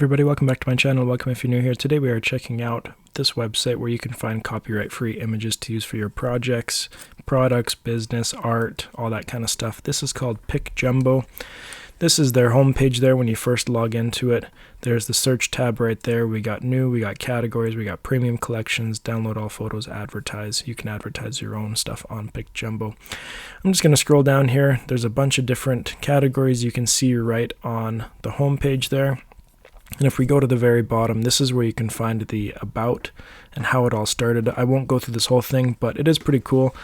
Everybody, welcome back to my channel. Welcome if you're new here. Today we are checking out this website where you can find copyright-free images to use for your projects, products, business, art, all that kind of stuff. This is called PicJumbo. This is their homepage there when you first log into it. There's the search tab right there. We got new, we got categories, we got premium collections, download all photos, advertise. You can advertise your own stuff on PicJumbo. I'm just going to scroll down here. There's a bunch of different categories you can see right on the homepage there. And if we go to the very bottom, this is where you can find the about and how it all started. I won't go through this whole thing, but it is pretty cool.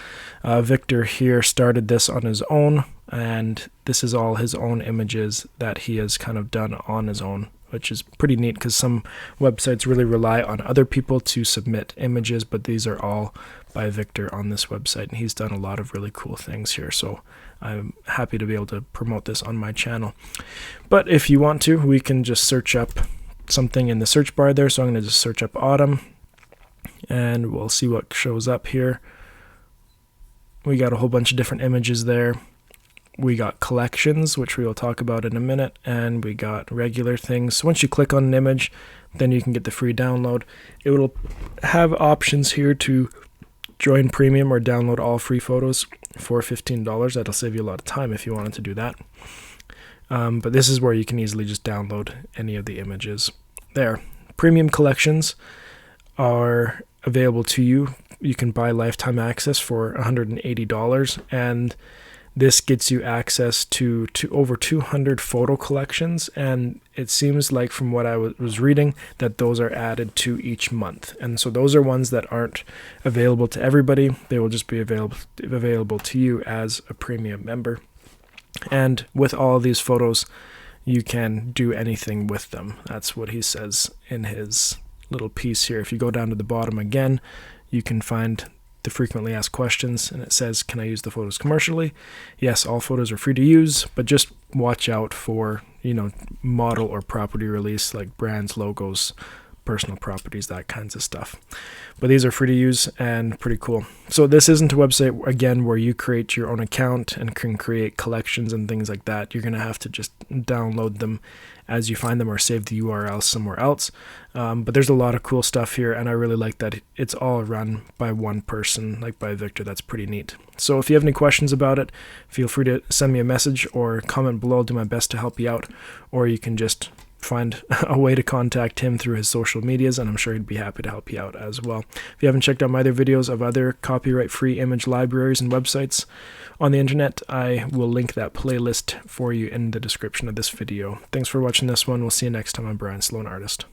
Victor here started this on his own, and this is all his own images that he has kind of done on his own, which is pretty neat because some websites really rely on other people to submit images, but these are all by Victor on this website, and he's done a lot of really cool things here. So I'm happy to be able to promote this on my channel. But if you want to, we can just search up something in the search bar there. So I'm going to just search up autumn, and we'll see what shows up here. We got a whole bunch of different images there. We got collections, which we will talk about in a minute, and we got regular things. So once you click on an image, then you can get the free download. It will have options here to join premium or download all free photos for $15. That'll save you a lot of time if you wanted to do that. But this is where you can easily just download any of the images there. Premium collections are available to you. You can buy lifetime access for $180, and this gets you access to over 200 photo collections, and it seems like from what I was reading that those are added to each month. And so those are ones that aren't available to everybody. They will just be available to you as a premium member. And with all of these photos, you can do anything with them. That's what he says in his little piece here. If you go down to the bottom again, you can find the frequently asked questions, and it says, can I use the photos commercially? Yes, all photos are free to use, but just watch out for, model or property release, like brands, logos, personal properties, that kinds of stuff. But these are free to use and pretty cool. So this isn't a website, again, where you create your own account and can create collections and things like that. You're going to have to just download them as you find them or save the URL somewhere else. But there's a lot of cool stuff here, and I really like that it's all run by one person, like by Victor. That's pretty neat. So if you have any questions about it, feel free to send me a message or comment below. I'll do my best to help you out, or you can just find a way to contact him through his social medias, and I'm sure he'd be happy to help you out as well. If you haven't checked out my other videos of other copyright-free image libraries and websites on the internet, I will link that playlist for you in the description of this video. Thanks for watching this one. We'll see you next time. I'm Brian Sloan, Artist.